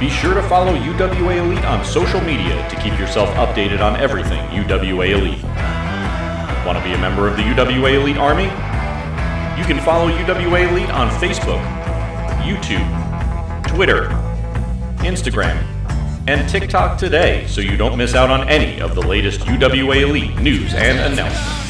Be sure to follow UWA Elite on social media to keep yourself updated on everything UWA Elite. Want to be a member of the UWA Elite Army? You can follow UWA Elite on Facebook, YouTube, Twitter, Instagram, and TikTok today so you don't miss out on any of the latest UWA Elite news and announcements.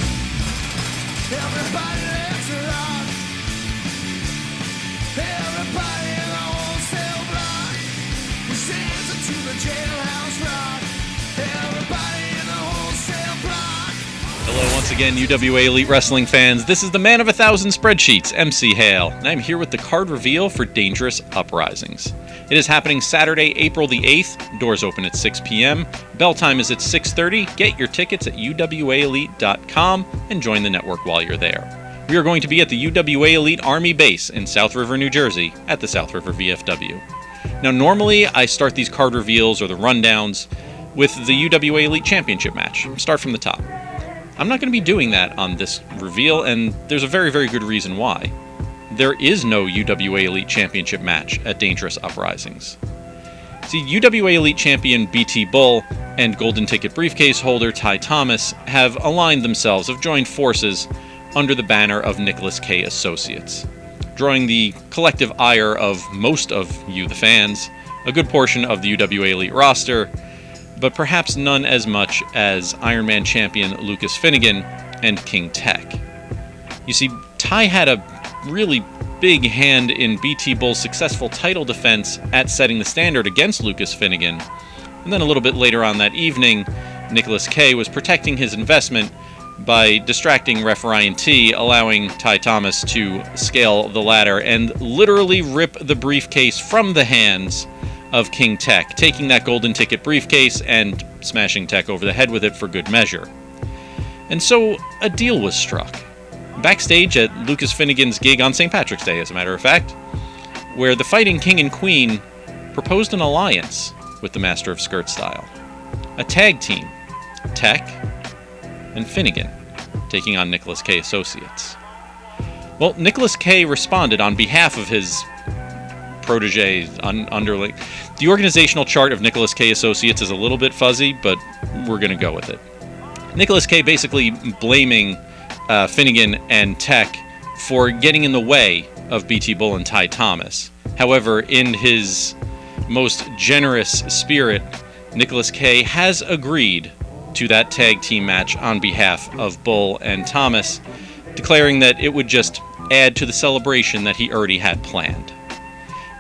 Hello once again, UWA Elite Wrestling fans. This is the man of 1,000 spreadsheets, MC Hale, and I'm here with the card reveal for Dangerous Uprisings. It is happening Saturday, April the 8th. Doors open at 6 p.m. Bell time is at 6:30. Get your tickets at uwaelite.com and join the network while you're there. We are going to be at the UWA Elite Army Base in South River, New Jersey at the South River VFW. Now, normally I start these card reveals or the rundowns with the UWA Elite Championship match. Start from the top. I'm not going to be doing that on this reveal, and there's a very, very good reason why. There is no UWA Elite Championship match at Dangerous Uprisings. See, UWA Elite Champion BT Bull and Golden Ticket briefcase holder Ty Thomas have aligned themselves, have joined forces under the banner of Nicholas K. Associates, drawing the collective ire of most of you, the fans, a good portion of the UWA Elite roster, but perhaps none as much as Iron Man champion Lucas Finnegan and King Tech. You see, Ty had a really big hand in BT Bull's successful title defense at setting the standard against Lucas Finnegan, and then a little bit later on that evening, Nicholas K. was protecting his investment by distracting Ref Ryan T, allowing Ty Thomas to scale the ladder and literally rip the briefcase from the hands of King Tech, taking that Golden Ticket briefcase and smashing Tech over the head with it for good measure. And so a deal was struck. Backstage at Lucas Finnegan's gig on St. Patrick's Day, as a matter of fact, where the Fighting King and Queen proposed an alliance with the Master of Skirt Style. A tag team, Tech and Finnegan, taking on Nicholas K. Associates. Well, Nicholas K. responded on behalf of his protege, underling. The organizational chart of Nicholas K. Associates is a little bit fuzzy, but we're going to go with it. Nicholas K. basically blaming Finnegan and Tech for getting in the way of BT Bull and Ty Thomas. However, in his most generous spirit, Nicholas K. has agreed to that tag team match on behalf of Bull and Thomas, declaring that it would just add to the celebration that he already had planned.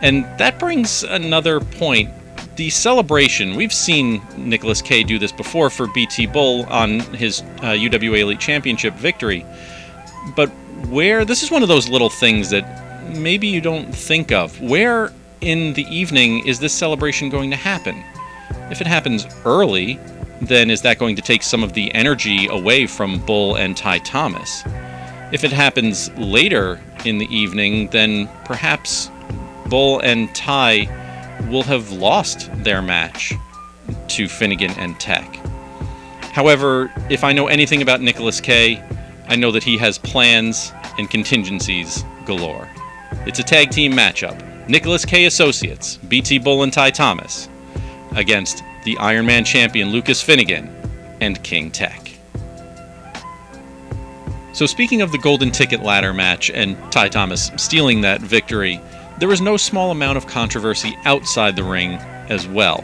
And that brings another point. The celebration, we've seen Nicholas K. do this before for BT Bull on his UWA Elite Championship victory, but this is one of those little things that maybe you don't think of. Where in the evening is this celebration going to happen? If it happens early, then is that going to take some of the energy away from Bull and Ty Thomas? If it happens later in the evening, then perhaps Bull and Ty will have lost their match to Finnegan and Tech. However, if I know anything about Nicholas K., I know that he has plans and contingencies galore. It's a tag team matchup. Nicholas K. Associates, BT Bull and Ty Thomas, against the Iron Man champion Lucas Finnegan and King Tech. So speaking of the Golden Ticket ladder match and Ty Thomas stealing that victory, there was no small amount of controversy outside the ring as well.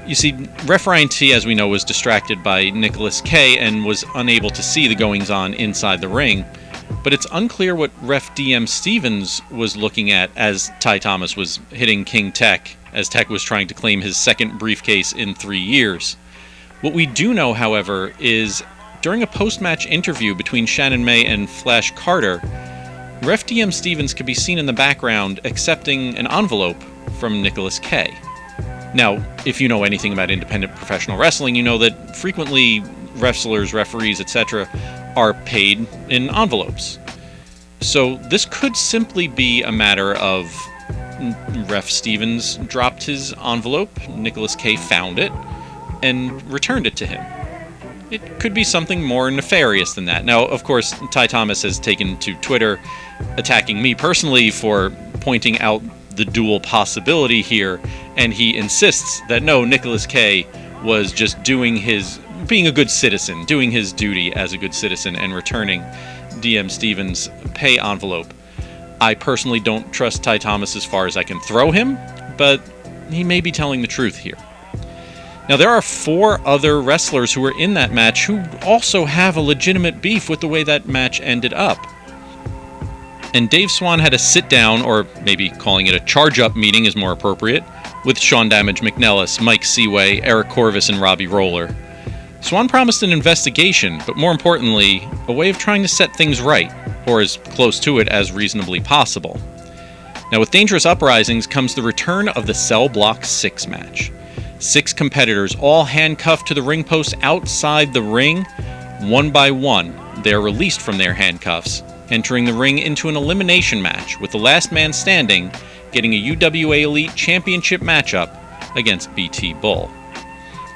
You see, Ref Ryan T, as we know, was distracted by Nicholas K and was unable to see the goings-on inside the ring, but it's unclear what Ref DM Stevens was looking at as Ty Thomas was hitting King Tech, as Tech was trying to claim his second briefcase in 3 years. What we do know, however, is during a post-match interview between Shannon May and Flash Carter, Ref DM Stevens could be seen in the background accepting an envelope from Nicholas K. Now, if you know anything about independent professional wrestling, you know that frequently wrestlers, referees, etc. are paid in envelopes. So this could simply be a matter of Ref Stevens dropped his envelope, Nicholas K. found it, and returned it to him. It could be something more nefarious than that. Now, of course, Ty Thomas has taken to Twitter, attacking me personally for pointing out the dual possibility here, and he insists that no, Nicholas K was just being a good citizen, doing his duty as a good citizen, and returning DM Stevens' pay envelope. I personally don't trust Ty Thomas as far as I can throw him, but he may be telling the truth here. Now, there are 4 other wrestlers who were in that match who also have a legitimate beef with the way that match ended up. And Dave Swan had a sit-down, or maybe calling it a charge-up meeting is more appropriate, with Sean Damage McNellis, Mike Seaway, Eric Corvus, and Robbie Roller. Swan promised an investigation, but more importantly, a way of trying to set things right, or as close to it as reasonably possible. Now, with Dangerous Uprisings comes the return of the Cell Block 6 match. 6 competitors, all handcuffed to the ring post outside the ring. One by one, they are released from their handcuffs, entering the ring into an elimination match, with the last man standing getting a UWA Elite Championship matchup against BT Bull.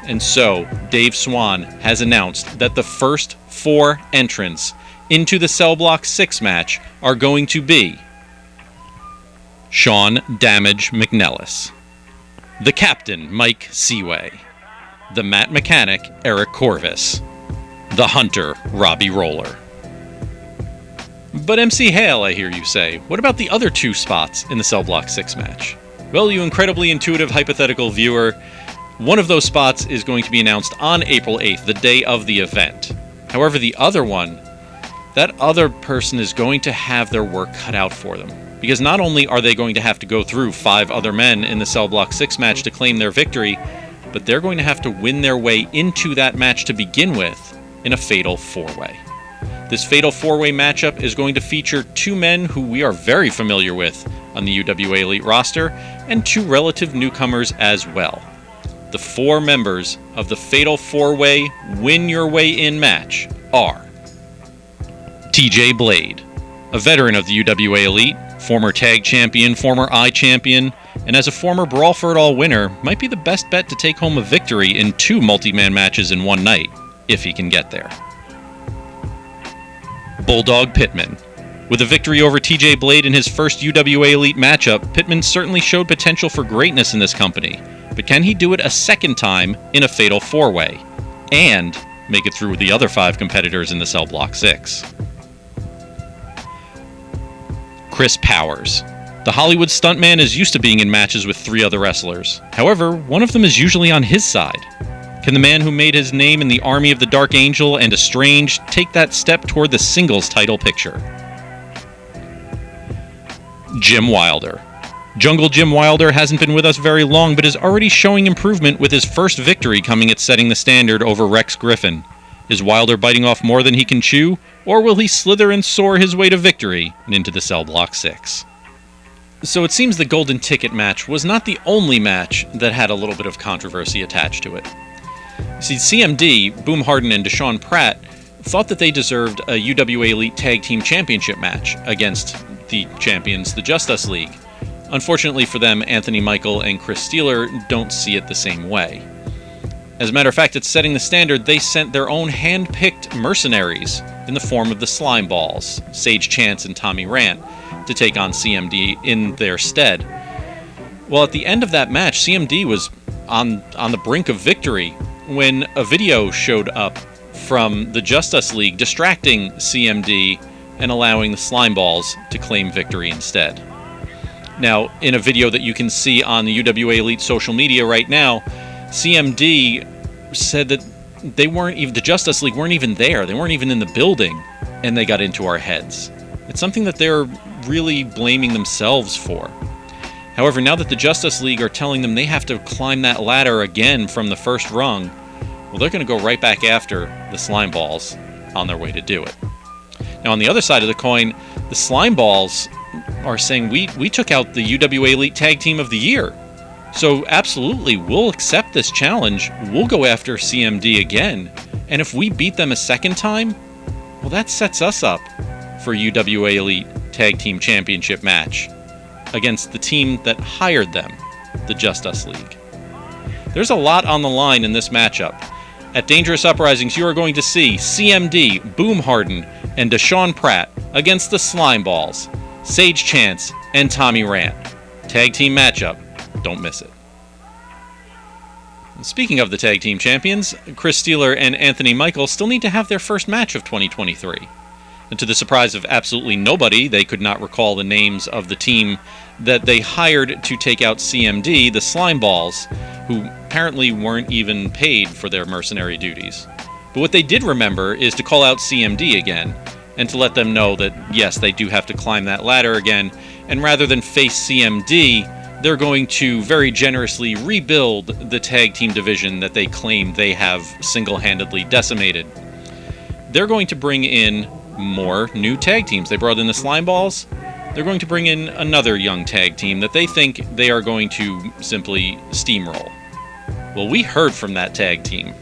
And so, Dave Swan has announced that the first 4 entrants into the Cell Block 6 match are going to be Sean Damage McNellis, the Captain Mike Seaway, the Mat Mechanic Eric Corvus, the Hunter Robbie Roller. But MC Hale, I hear you say, what about the other 2 spots in the Cell Block 6 match? Well, you incredibly intuitive hypothetical viewer, one of those spots is going to be announced on April 8th, the day of the event. However, the other one, that other person is going to have their work cut out for them. Because not only are they going to have to go through 5 other men in the Cell Block 6 match to claim their victory, but they're going to have to win their way into that match to begin with in a Fatal 4-Way. This Fatal 4-Way matchup is going to feature 2 men who we are very familiar with on the UWA Elite roster, and 2 relative newcomers as well. The 4 members of the Fatal 4-Way Win Your Way In match are TJ Blade, a veteran of the UWA Elite, former tag champion, former I champion, and as a former Brawl for It All winner, might be the best bet to take home a victory in 2 multi-man matches in one night, if he can get there. Bulldog Pittman. With a victory over TJ Blade in his first UWA Elite matchup, Pittman certainly showed potential for greatness in this company, but can he do it a second time in a Fatal 4-Way, and make it through with the other 5 competitors in the Cell Block 6? Chris Powers. The Hollywood stuntman is used to being in matches with 3 other wrestlers. However, one of them is usually on his side. Can the man who made his name in the Army of the Dark Angel and Estranged take that step toward the singles title picture? Jim Wilder. Jungle Jim Wilder hasn't been with us very long, but is already showing improvement with his first victory coming at setting the standard over Rex Griffin. Is Wilder biting off more than he can chew, or will he slither and soar his way to victory and into the Cell Block 6? So it seems the Golden Ticket match was not the only match that had a little bit of controversy attached to it. See, CMD, Boom Harden, and Deshaun Pratt thought that they deserved a UWA Elite Tag Team Championship match against the champions, the Justice League. Unfortunately for them, Anthony Michael and Chris Steeler don't see it the same way. As a matter of fact, at setting the standard, they sent their own hand-picked mercenaries in the form of the Slime Balls, Sage Chance and Tommy Rant, to take on CMD in their stead. Well, at the end of that match, CMD was on the brink of victory when a video showed up from the Justice League distracting CMD and allowing the Slime Balls to claim victory instead. Now, in a video that you can see on the UWA Elite social media right now, CMD said that the Justice League weren't even there. They weren't even in the building, and they got into our heads. It's something that they're really blaming themselves for. However, now that the Justice League are telling them they have to climb that ladder again from the first rung, well, they're going to go right back after the Slime Balls on their way to do it. Now, on the other side of the coin, the Slime Balls are saying, we took out the UWA Elite Tag Team of the Year. So absolutely, we'll accept this challenge. We'll go after CMD again. And if we beat them a second time, well, that sets us up for a UWA Elite Tag Team Championship match against the team that hired them, the Justice League. There's a lot on the line in this matchup. At Dangerous Uprisings, you are going to see CMD, Boom Harden, and Deshaun Pratt against the Slime Balls, Sage Chance, and Tommy Rant. Tag team matchup. Don't miss it. Speaking of the tag team champions, Chris Steeler and Anthony Michael still need to have their first match of 2023. And to the surprise of absolutely nobody, they could not recall the names of the team that they hired to take out CMD, the Slimeballs, who apparently weren't even paid for their mercenary duties. But what they did remember is to call out CMD again, and to let them know that, yes, they do have to climb that ladder again, and rather than face CMD, they're going to very generously rebuild the tag team division that they claim they have single-handedly decimated. They're going to bring in more new tag teams. They brought in the Slimeballs. They're going to bring in another young tag team that they think they are going to simply steamroll. Well, we heard from that tag team.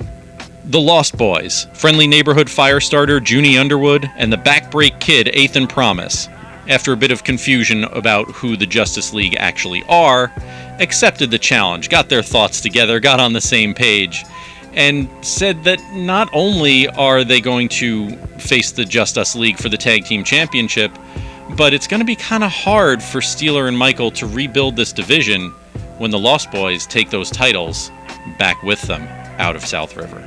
The Lost Boys, friendly neighborhood firestarter Junie Underwood, and the backbreak kid Ethan Promise, after a bit of confusion about who the Justice League actually are, accepted the challenge, got their thoughts together, got on the same page, and said that not only are they going to face the Justice League for the Tag Team Championship, but it's going to be kind of hard for Steeler and Michael to rebuild this division when the Lost Boys take those titles back with them out of South River.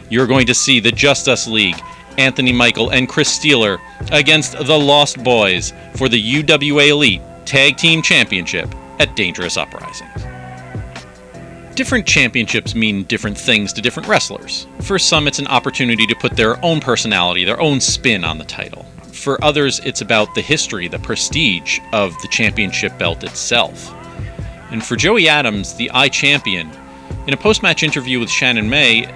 You're going to see the Justice League, Anthony Michael and Chris Steeler, against the Lost Boys for the UWA Elite Tag Team Championship at Dangerous Uprisings. Different championships mean different things to different wrestlers. For some, it's an opportunity to put their own personality, their own spin on the title. For others, it's about the history, the prestige of the championship belt itself. And for Joey Adams, the I-Champion, in a post-match interview with Shannon May,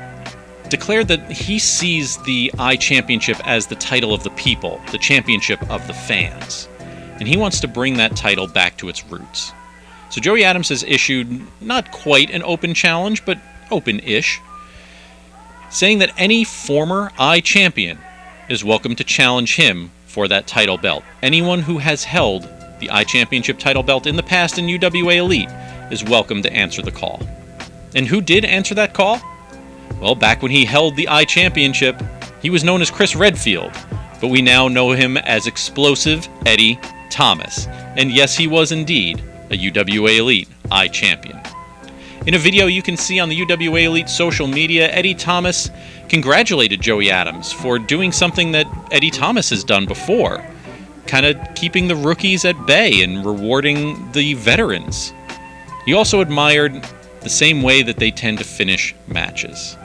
declared that he sees the I-Championship as the title of the people, the championship of the fans. And he wants to bring that title back to its roots. So Joey Adams has issued not quite an open challenge, but open-ish, saying that any former I-Champion is welcome to challenge him for that title belt. Anyone who has held the I-Championship title belt in the past in UWA Elite is welcome to answer the call. And who did answer that call? Well, back when he held the I-Championship, he was known as Chris Redfield, but we now know him as Explosive Eddie Thomas. And yes, he was indeed a UWA Elite I-Champion. In a video you can see on the UWA Elite social media, Eddie Thomas congratulated Joey Adams for doing something that Eddie Thomas has done before, kind of keeping the rookies at bay and rewarding the veterans. He also admired the same way that they tend to finish matches.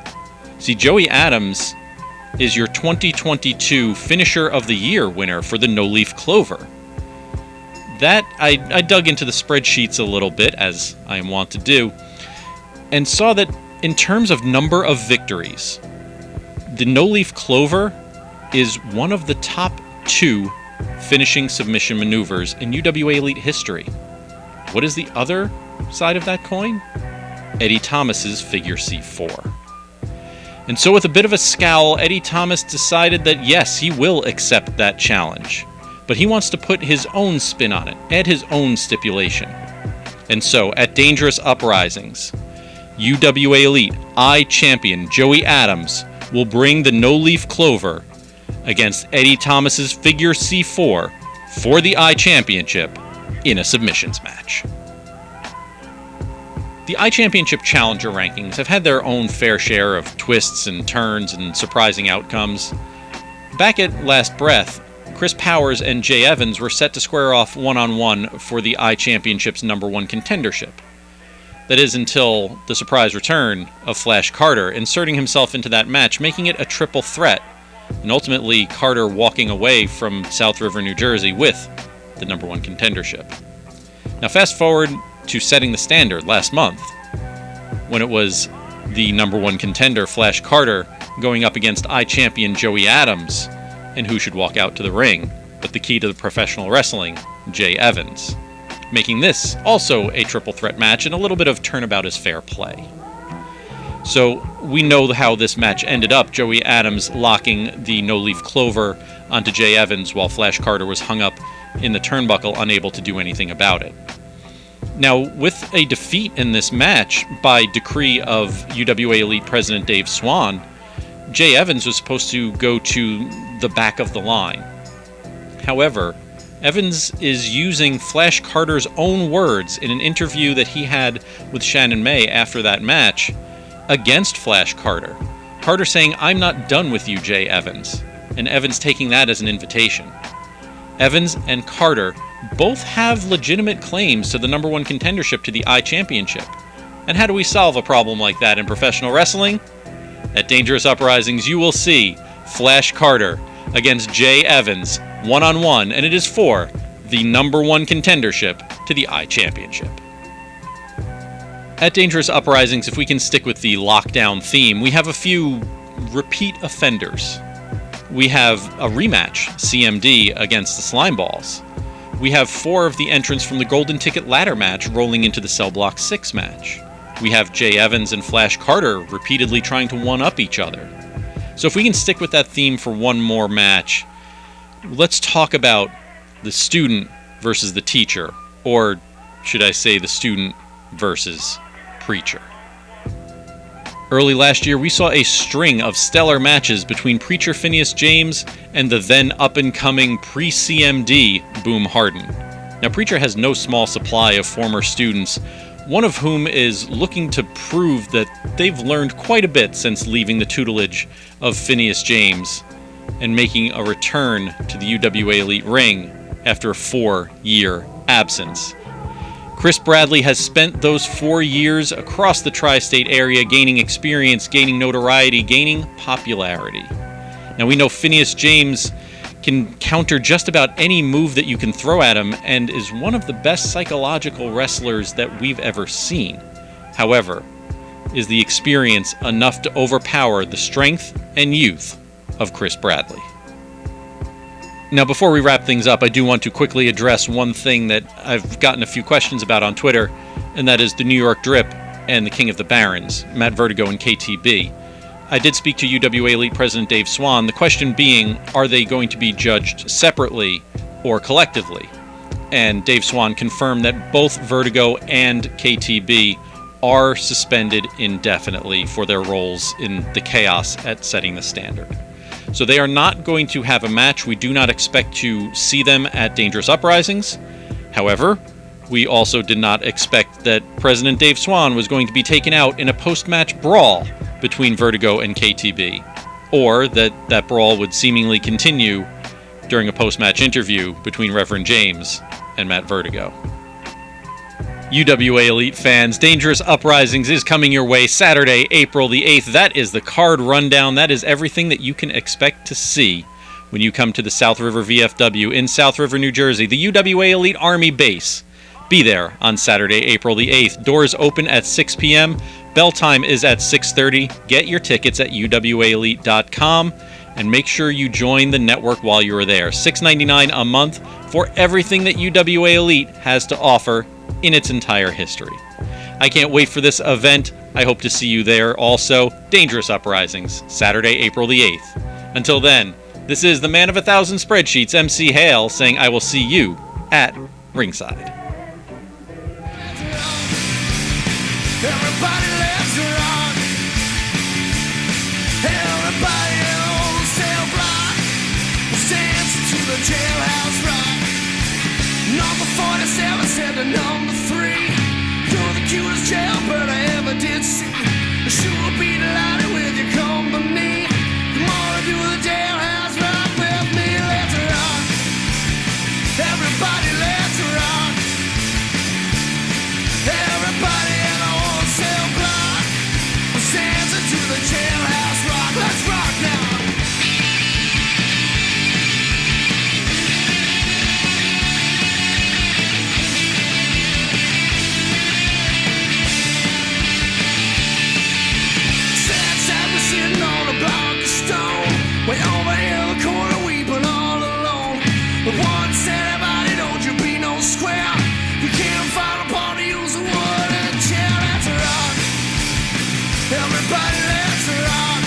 See, Joey Adams is your 2022 Finisher of the Year winner for the No Leaf Clover. That, I dug into the spreadsheets a little bit, as I am wont to do, and saw that in terms of number of victories, the No Leaf Clover is one of the top 2 finishing submission maneuvers in UWA Elite history. What is the other side of that coin? Eddie Thomas's Figure C4. And so with a bit of a scowl, Eddie Thomas decided that yes, he will accept that challenge. But he wants to put his own spin on it, add his own stipulation. And so, at Dangerous Uprisings, UWA Elite I-Champion Joey Adams will bring the No Leaf Clover against Eddie Thomas's Figure C4 for the I-Championship in a submissions match. The I-Championship Challenger rankings have had their own fair share of twists and turns and surprising outcomes. Back at Last Breath, Chris Powers and Jay Evans were set to square off one-on-one for the I-Championship's #1 contendership. That is until the surprise return of Flash Carter, inserting himself into that match, making it a triple threat, and ultimately Carter walking away from South River, New Jersey with the #1 contendership. Now fast forward to setting the standard last month, when it was the #1 contender Flash Carter going up against I-Champion Joey Adams, and who should walk out to the ring but the key to the professional wrestling, Jay Evans, making this also a triple threat match and a little bit of turnabout is fair play. So we know how this match ended up, Joey Adams locking the No Leaf Clover onto Jay Evans while Flash Carter was hung up in the turnbuckle, unable to do anything about it. Now, with a defeat in this match by decree of UWA Elite President Dave Swan, Jay Evans was supposed to go to the back of the line. However, Evans is using Flash Carter's own words in an interview that he had with Shannon May after that match against Flash Carter. Carter saying, "I'm not done with you, Jay Evans," and Evans taking that as an invitation. Evans and Carter both have legitimate claims to the number one contendership to the I Championship. And how do we solve a problem like that in professional wrestling? At Dangerous Uprisings, you will see Flash Carter against Jay Evans one-on-one, and it is for the number one contendership to the I Championship. At Dangerous Uprisings, if we can stick with the lockdown theme, we have a few repeat offenders. We have a rematch, CMD against the Slimeballs. We have 4 of the entrants from the Golden Ticket ladder match rolling into the Cell Block 6 match. We have Jay Evans and Flash Carter repeatedly trying to one-up each other. So if we can stick with that theme for one more match, let's talk about the student versus the teacher, or should I say the student versus preacher. Early last year, we saw a string of stellar matches between Preacher Phineas James and the then up-and-coming pre-CMD Boom Harden. Now, Preacher has no small supply of former students, one of whom is looking to prove that they've learned quite a bit since leaving the tutelage of Phineas James and making a return to the UWA Elite ring after a 4-year absence. Chris Bradley has spent those 4 years across the tri-state area gaining experience, gaining notoriety, gaining popularity. Now we know Phineas James can counter just about any move that you can throw at him and is one of the best psychological wrestlers that we've ever seen. However, is the experience enough to overpower the strength and youth of Chris Bradley? Now, before we wrap things up, I do want to quickly address one thing that I've gotten a few questions about on Twitter, and that is the New York Drip and the King of the Barons, Matt Vertigo and KTB. I did speak to UWA Elite President Dave Swan, the question being, are they going to be judged separately or collectively? And Dave Swan confirmed that both Vertigo and KTB are suspended indefinitely for their roles in the chaos at setting the standard. So they are not going to have a match. We do not expect to see them at Dangerous Uprisings. However, we also did not expect that President Dave Swan was going to be taken out in a post-match brawl between Vertigo and KTB, or that that brawl would seemingly continue during a post-match interview between Reverend James and Matt Vertigo. UWA Elite fans, Dangerous Uprisings is coming your way Saturday, April the 8th. That is the card rundown. That is everything that you can expect to see when you come to the South River VFW in South River, New Jersey, the UWA Elite Army base. Be there on Saturday, April the 8th. Doors open at 6 p.m. Bell time is at 6:30. Get your tickets at uwaelite.com and make sure you join the network while you are there. $6.99 a month for everything that UWA Elite has to offer in its entire history. I can't wait for this event. I hope to see you there also. Dangerous Uprisings, Saturday, April the 8th. Until then, this is the man of 1,000 spreadsheets, MC Hale, saying I will see you at ringside. Everybody let's rock. Everybody on the cell block stands to the jailhouse rock. Number 47 said to number 3, you're the cutest jailbird I ever did see. Sure be delighted with your company. Come on and do the jailhouse rock with me. Let's rock. Everybody let's rock. Everybody in the whole cell block stands to the jailhouse rock. Let's rock now. Sitting on a block of stone, way over in the corner weeping all alone. The one said, everybody, don't you be no square. You can't find a part to use a wood and a chair. Let's rock. Everybody, let's rock.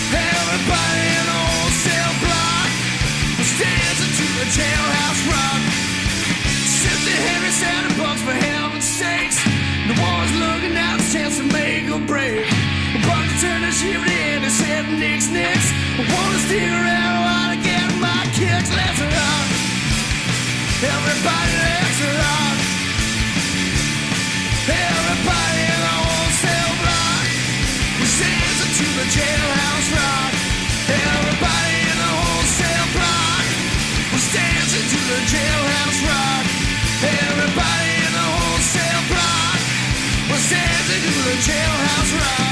Everybody in the whole cell block stands into the jailhouse rock. Simply Henry said, bucks for heaven's sakes. No one's looking out, the chance to make a break. But to turn the shifty and he said, nix, nix. I wanna stick around while I get my kicks. Let's rock. Everybody likes a lot. Everybody in the wholesale block was dancing to the jailhouse rock. Everybody in the wholesale block was dancing to the jailhouse rock. Everybody in the wholesale block was dancing to the jailhouse rock.